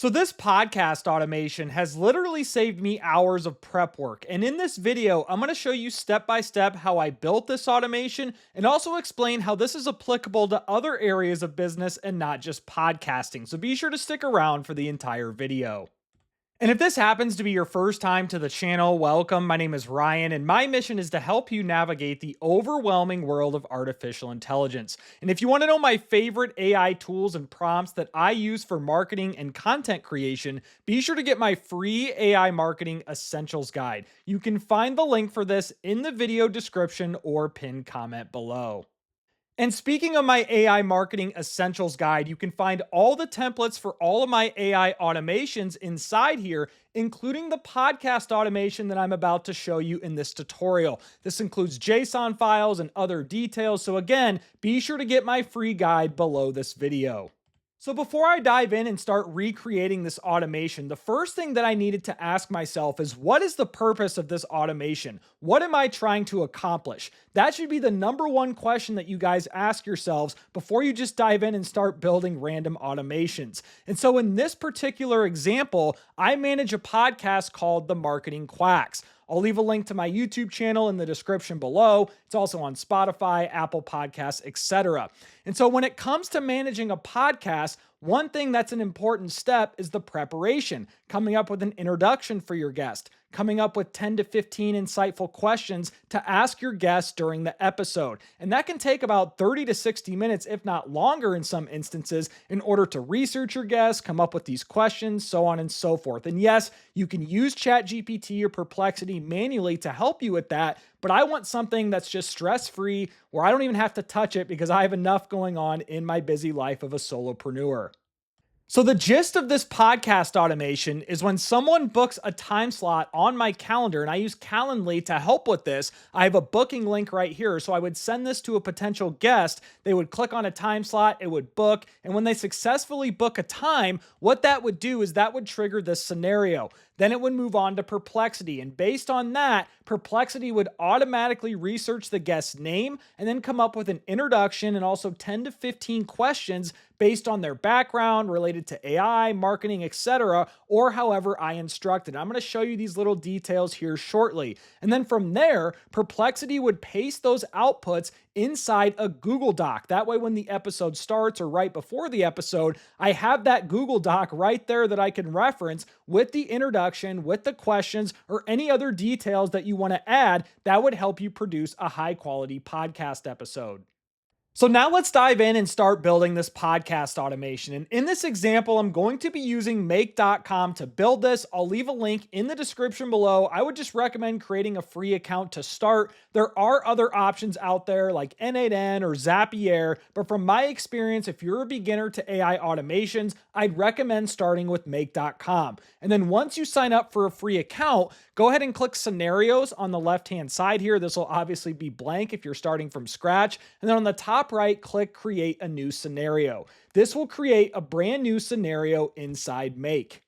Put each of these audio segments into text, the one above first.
So this podcast automation has literally saved me hours of prep work. And in this video, I'm going to show you step by step how I built this automation and also explain how this is applicable to other areas of business and not just podcasting. So be sure to stick around for the entire video. And if this happens to be your first time to the channel, welcome. My name is Ryan, and my mission is to help you navigate the overwhelming world of artificial intelligence. And if you want to know my favorite AI tools and prompts that I use for marketing and content creation, be sure to get my free AI Marketing Essentials Guide. You can find the link for this in the video description or pinned comment below. And speaking of my AI Marketing Essentials Guide, you can find all the templates for all of my AI automations inside here, including the podcast automation that I'm about to show you in this tutorial. This includes JSON files and other details. So again, be sure to get my free guide below this video. So before I dive in and start recreating this automation, the first thing that I needed to ask myself is, what is the purpose of this automation? What am I trying to accomplish? That should be the number one question that you guys ask yourselves before you just dive in and start building random automations. And so in this particular example, I manage a podcast called The Marketing Quacks. I'll leave a link to my YouTube channel in the description below. It's also on Spotify, Apple Podcasts, etc. And so when it comes to managing a podcast, one thing that's an important step is the preparation, coming up with an introduction for your guest, coming up with 10 to 15 insightful questions to ask your guests during the episode. And that can take about 30 to 60 minutes, if not longer in some instances, in order to research your guests, come up with these questions, so on and so forth. And yes, you can use ChatGPT or Perplexity manually to help you with that, but I want something that's just stress-free where I don't even have to touch it because I have enough going on in my busy life of a solopreneur. So the gist of this podcast automation is when someone books a time slot on my calendar, and I use Calendly to help with this, I have a booking link right here. So I would send this to a potential guest. They would click on a time slot, it would book. And when they successfully book a time, what that would do is that would trigger this scenario. Then it would move on to Perplexity. And based on that, Perplexity would automatically research the guest's name and then come up with an introduction and also 10 to 15 questions based on their background related to AI, marketing, etc., or however I instructed. I'm going to show you these little details here shortly. And then from there, Perplexity would paste those outputs inside a Google Doc. That way, when the episode starts or right before the episode, I have that Google Doc right there that I can reference with the introduction, with the questions, or any other details that you want to add that would help you produce a high quality podcast episode. So now let's dive in and start building this podcast automation. And in this example, I'm going to be using make.com to build this. I'll leave a link in the description below. I would just recommend creating a free account to start. There are other options out there like N8N or Zapier, but from my experience, if you're a beginner to AI automations, I'd recommend starting with make.com. And then once you sign up for a free account, go ahead and click scenarios on the left-hand side here. This will obviously be blank if you're starting from scratch. And then on the top right, click create a new scenario. This will create a brand new scenario inside Make.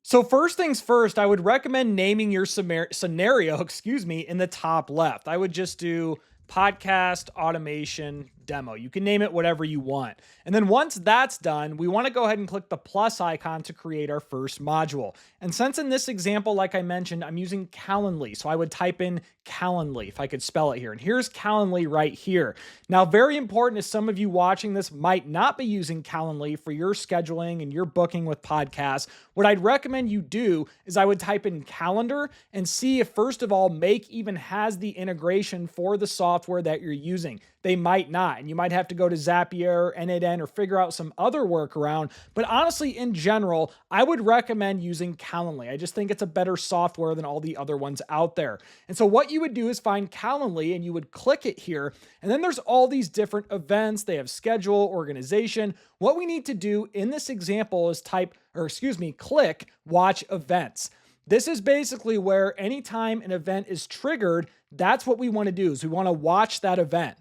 So first things first, I would recommend naming your scenario, in the top left. I would just do podcast automation demo. You can name it whatever you want. And then once that's done, we want to go ahead and click the plus icon to create our first module. And since in this example, like I mentioned, I'm using Calendly, so I would type in Calendly if I could spell it here. And here's Calendly right here. Now, very important is some of you watching this might not be using Calendly for your scheduling and your booking with podcasts. What I'd recommend you do is I would type in calendar and see if, first of all, Make even has the integration for the software that you're using. They might not, and you might have to go to Zapier, N8N, or figure out some other workaround. But honestly, in general, I would recommend using Calendly. I just think it's a better software than all the other ones out there. And so what you would do is find Calendly, and you would click it here. And then there's all these different events. They have schedule, organization. What we need to do in this example is click watch events. This is basically where anytime an event is triggered, that's what we want to do, is we want to watch that event.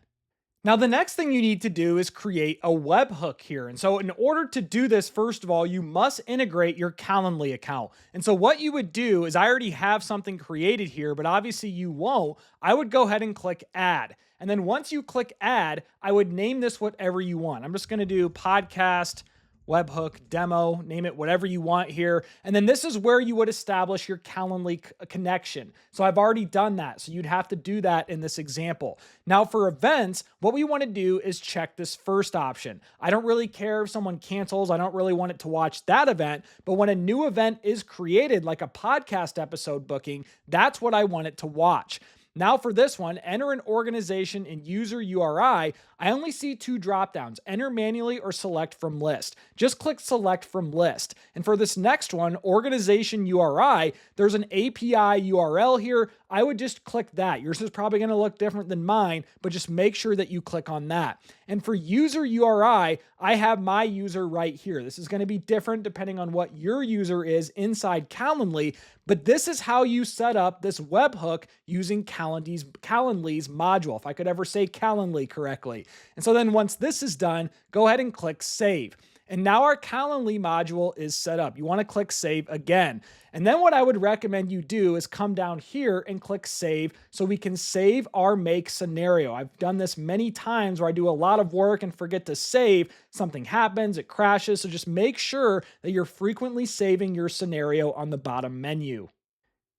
Now, the next thing you need to do is create a webhook here. And so in order to do this, first of all, you must integrate your Calendly account. And so what you would do is, I already have something created here, but obviously you won't. I would go ahead and click add. And then once you click add, I would name this whatever you want. I'm just going to do podcast webhook, demo, name it whatever you want here. And then this is where you would establish your Calendly connection. So I've already done that. So you'd have to do that in this example. Now for events, what we want to do is check this first option. I don't really care if someone cancels. I don't really want it to watch that event. But when a new event is created, like a podcast episode booking, that's what I want it to watch. Now for this one, enter an organization and user URI. I only see two dropdowns, enter manually or select from list. Just click select from list. And for this next one, organization URI, there's an API URL here. I would just click that. Yours is probably going to look different than mine, but just make sure that you click on that. And for user URI, I have my user right here. This is going to be different depending on what your user is inside Calendly, but this is how you set up this webhook using Calendly's module, if I could ever say Calendly correctly. And so then once this is done, go ahead and click save. And now our Calendly module is set up. You want to click save again. And then what I would recommend you do is come down here and click save so we can save our make scenario. I've done this many times where I do a lot of work and forget to save. Something happens, it crashes. So just make sure that you're frequently saving your scenario on the bottom menu.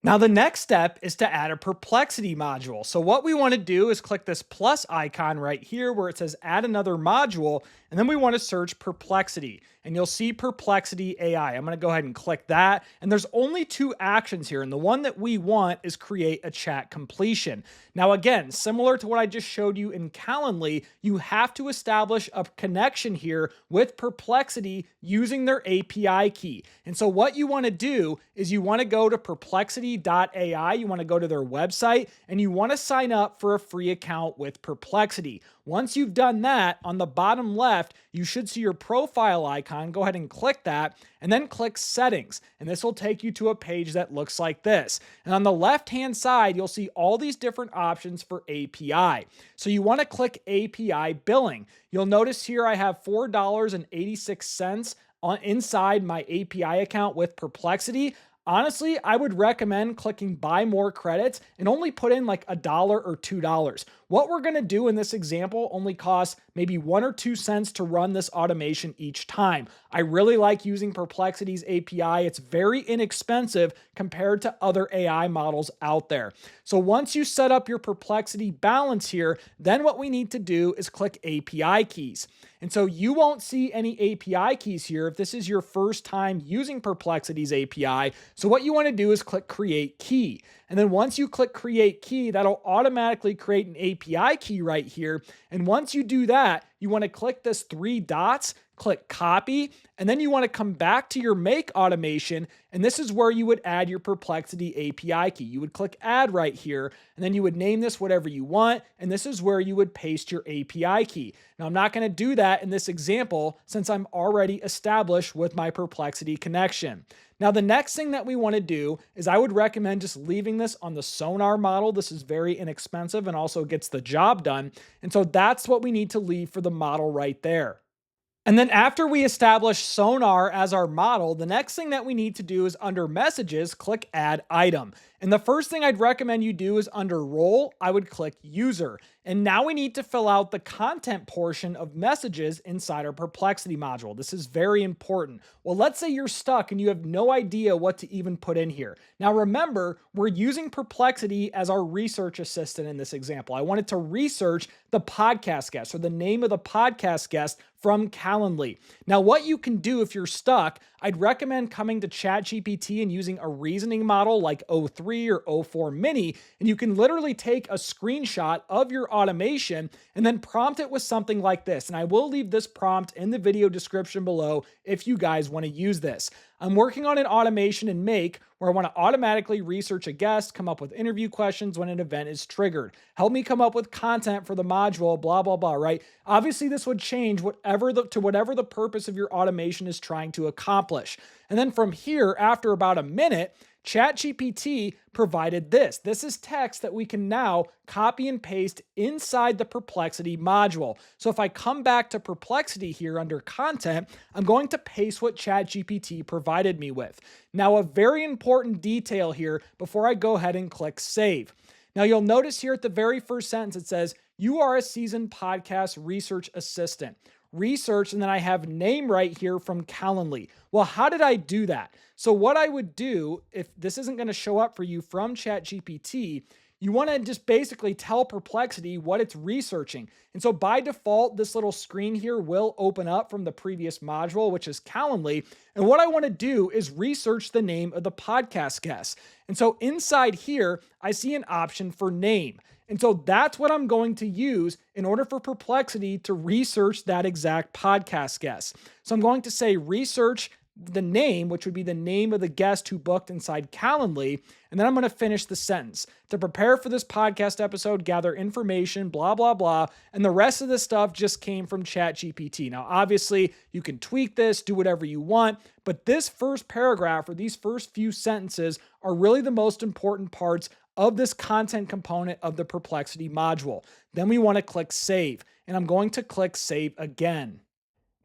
Now the next step is to add a Perplexity module. So what we want to do is click this plus icon right here where it says add another module, and then we want to search Perplexity, and you'll see Perplexity AI. I'm going to go ahead and click that, and there's only two actions here, and the one that we want is create a chat completion. Now again, similar to what I just showed you in Calendly, you have to establish a connection here with Perplexity using their API key. And so what you want to do is you want to go to perplexity.ai, you want to go to their website, and you want to sign up for a free account with Perplexity. Once you've done that, on the bottom left, you should see your profile icon. Go ahead and click that, and then click settings. And this will take you to a page that looks like this. And on the left-hand side, you'll see all these different options for API. So you want to click API billing. You'll notice here I have $4.86 inside my API account with Perplexity. Honestly, I would recommend clicking buy more credits and only put in like $1 or $2. What we're going to do in this example only costs maybe 1 or 2 cents to run this automation each time. I really like using Perplexity's API. It's very inexpensive compared to other AI models out there. So once you set up your Perplexity balance here, then what we need to do is click API keys. And so you won't see any API keys here if this is your first time using Perplexity's API. So what you want to do is click create key. And then once you click create key, that'll automatically create an API key right here. And once you do that, you want to click this 3 dots, click copy, and then you want to come back to your make automation. And this is where you would add your Perplexity API key. You would click add right here, and then you would name this whatever you want. And this is where you would paste your API key. Now I'm not going to do that in this example since I'm already established with my Perplexity connection. Now, the next thing that we want to do is I would recommend just leaving this on the Sonar model. This is very inexpensive and also gets the job done. And so that's what we need to leave for the model right there. And then after we establish Sonar as our model, the next thing that we need to do is under messages, click add item. And the first thing I'd recommend you do is under role, I would click user. And now we need to fill out the content portion of messages inside our Perplexity module. This is very important. Well, let's say you're stuck and you have no idea what to even put in here. Now remember, we're using Perplexity as our research assistant in this example. I wanted to research the podcast guest or the name of the podcast guest from Calendly. Now, what you can do if you're stuck, I'd recommend coming to ChatGPT and using a reasoning model like O3 or O4 Mini, and you can literally take a screenshot of your automation and then prompt it with something like this. And I will leave this prompt in the video description below if you guys want to use this. I'm working on an automation in Make where I want to automatically research a guest, come up with interview questions when an event is triggered. Help me come up with content for the module, blah, blah, blah, right? Obviously, this would change to whatever the purpose of your automation is trying to accomplish. And then from here, after about a minute, ChatGPT provided this. This is text that we can now copy and paste inside the Perplexity module. So if I come back to Perplexity here under content, I'm going to paste what ChatGPT provided me with. Now, a very important detail here before I go ahead and click save. Now, you'll notice here at the very first sentence, it says, "You are a seasoned podcast research assistant." research, and then I have name right here from Calendly. Well, how did I do that? So what I would do, if this isn't going to show up for you from ChatGPT, you want to just basically tell Perplexity what it's researching. And so by default, this little screen here will open up from the previous module, which is Calendly. And what I want to do is research the name of the podcast guest. And so inside here, I see an option for name. And so that's what I'm going to use in order for Perplexity to research that exact podcast guest. So I'm going to say research the name, which would be the name of the guest who booked inside Calendly, and then I'm going to finish the sentence. To prepare for this podcast episode, gather information, blah, blah, blah, and the rest of this stuff just came from ChatGPT. Now, obviously, you can tweak this, do whatever you want, but this first paragraph or these first few sentences are really the most important parts of this content component of the Perplexity module. Then we want to click Save, and I'm going to click Save again.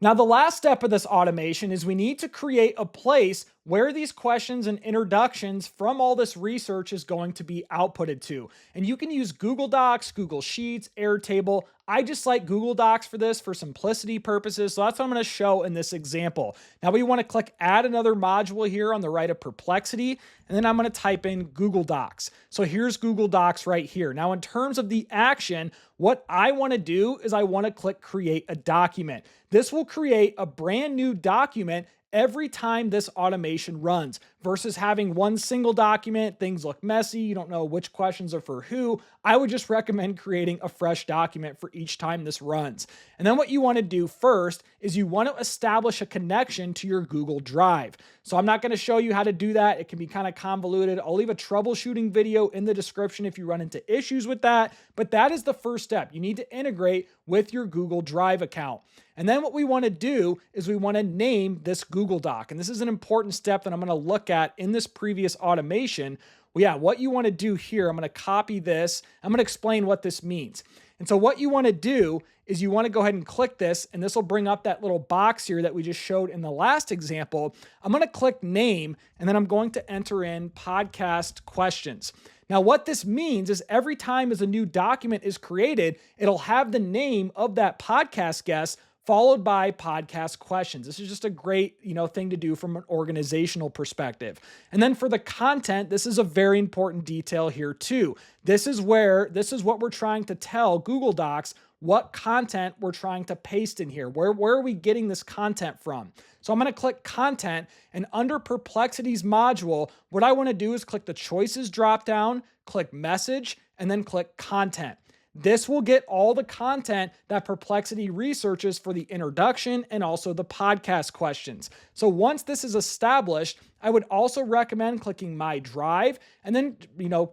Now, the last step of this automation is we need to create a place where these questions and introductions from all this research is going to be outputted to. And you can use Google Docs, Google Sheets, Airtable. I just like Google Docs for this for simplicity purposes, so that's what I'm going to show in this example. Now we want to click Add Another Module here on the right of Perplexity, and then I'm going to type in Google Docs. So here's Google Docs right here. Now in terms of the action, what I want to do is I want to click Create a Document. This will create a brand new document every time this automation runs versus having one single document. Things look messy. You don't know which questions are for who. I would just recommend creating a fresh document for each time this runs. And then what you want to do first is you want to establish a connection to your Google Drive. So I'm not going to show you how to do that. It can be kind of convoluted. I'll leave a troubleshooting video in the description if you run into issues with that. But that is the first step. You need to integrate with your Google Drive account. And then what we want to do is we want to name this Google Doc. And this is an important step that I'm going to look at in this previous automation. Well, yeah, what you want to do here, I'm going to copy this. I'm going to explain what this means. And so what you want to do is you want to go ahead and click this, and this will bring up that little box here that we just showed in the last example. I'm going to click name, and then I'm going to enter in podcast questions. Now, what this means is every time as a new document is created, it'll have the name of that podcast guest followed by podcast questions. This is just a great, thing to do from an organizational perspective. And then for the content, this is a very important detail here too. This is what we're trying to tell Google Docs what content we're trying to paste in here. Where are we getting this content from? So I'm going to click Content, and under Perplexity's module, what I want to do is click the Choices dropdown, click Message, and then click Content. This will get all the content that Perplexity researches for the introduction and also the podcast questions. So once this is established, I would also recommend clicking My Drive and then,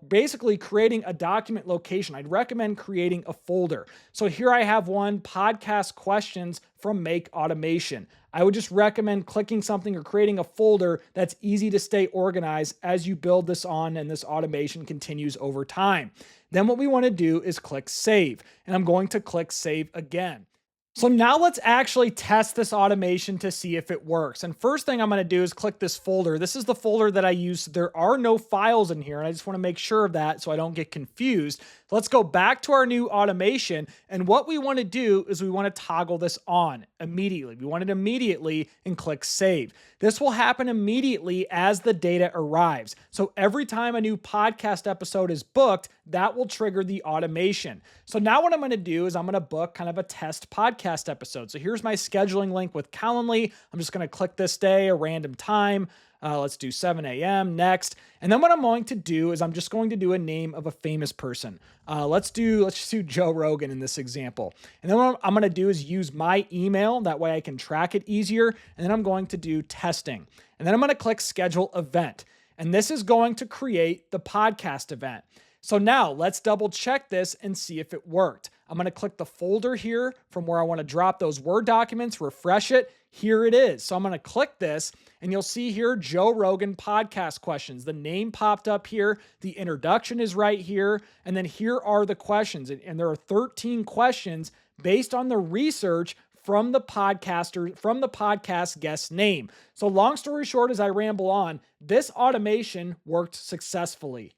basically creating a document location. I'd recommend creating a folder. So here I have one, podcast questions from Make Automation. I would just recommend clicking something or creating a folder that's easy to stay organized as you build this on and this automation continues over time. Then what we want to do is click Save, and I'm going to click Save again. So now let's actually test this automation to see if it works. And first thing I'm going to do is click this folder. This is the folder that I use. There are no files in here, and I just want to make sure of that so I don't get confused. Let's go back to our new automation, and what we want to do is we want to toggle this on immediately. We want it immediately and click Save. This will happen immediately as the data arrives. So every time a new podcast episode is booked, that will trigger the automation. So now what I'm going to do is I'm going to book kind of a test podcast episode. So here's my scheduling link with Calendly. I'm just going to click this day, a random time. Let's do 7 a.m. next. And then what I'm going to do is I'm just going to do a name of a famous person. Let's just do Joe Rogan in this example. And then what I'm going to do is use my email. That way I can track it easier. And then I'm going to do testing. And then I'm going to click schedule event. And this is going to create the podcast event. So now let's double check this and see if it worked. I'm going to click the folder here from where I want to drop those Word documents, refresh it. Here it is. So I'm going to click this, and you'll see here Joe Rogan podcast questions. The name popped up here. The introduction is right here. And then here are the questions. And there are 13 questions based on the research from the podcast guest name. So long story short, as I ramble on, this automation worked successfully.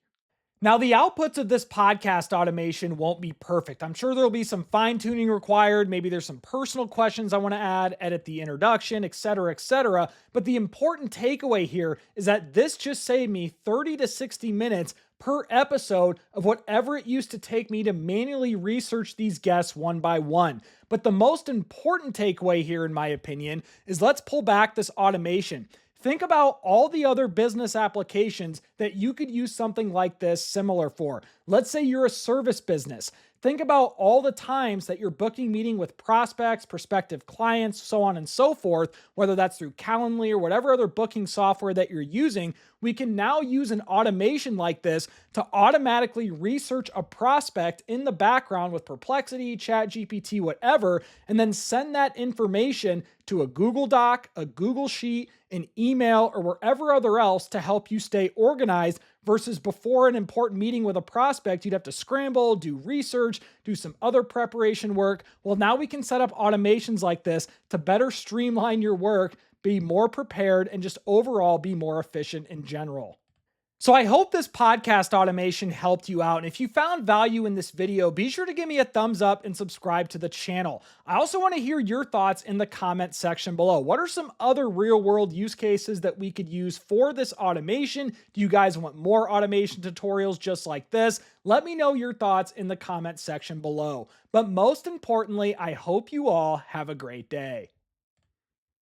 Now, the outputs of this podcast automation won't be perfect. I'm sure there'll be some fine tuning required. Maybe there's some personal questions I want to add, edit the introduction, etc., etc. But the important takeaway here is that this just saved me 30 to 60 minutes per episode of whatever it used to take me to manually research these guests one by one. But the most important takeaway here, in my opinion, is let's pull back this automation. Think about all the other business applications that you could use something like this similar for. Let's say you're a service business. Think about all the times that you're booking meeting with prospects, prospective clients, so on and so forth, whether that's through Calendly or whatever other booking software that you're using. We can now use an automation like this to automatically research a prospect in the background with Perplexity, ChatGPT, whatever, and then send that information to a Google Doc, a Google Sheet, an email, or wherever other else to help you stay organized, versus before an important meeting with a prospect, you'd have to scramble, do research, do some other preparation work. Well, now we can set up automations like this to better streamline your work, be more prepared, and just overall be more efficient in general. So I hope this podcast automation helped you out. And if you found value in this video, be sure to give me a thumbs up and subscribe to the channel. I also want to hear your thoughts in the comment section below. What are some other real world use cases that we could use for this automation? Do you guys want more automation tutorials just like this? Let me know your thoughts in the comment section below. But most importantly, I hope you all have a great day.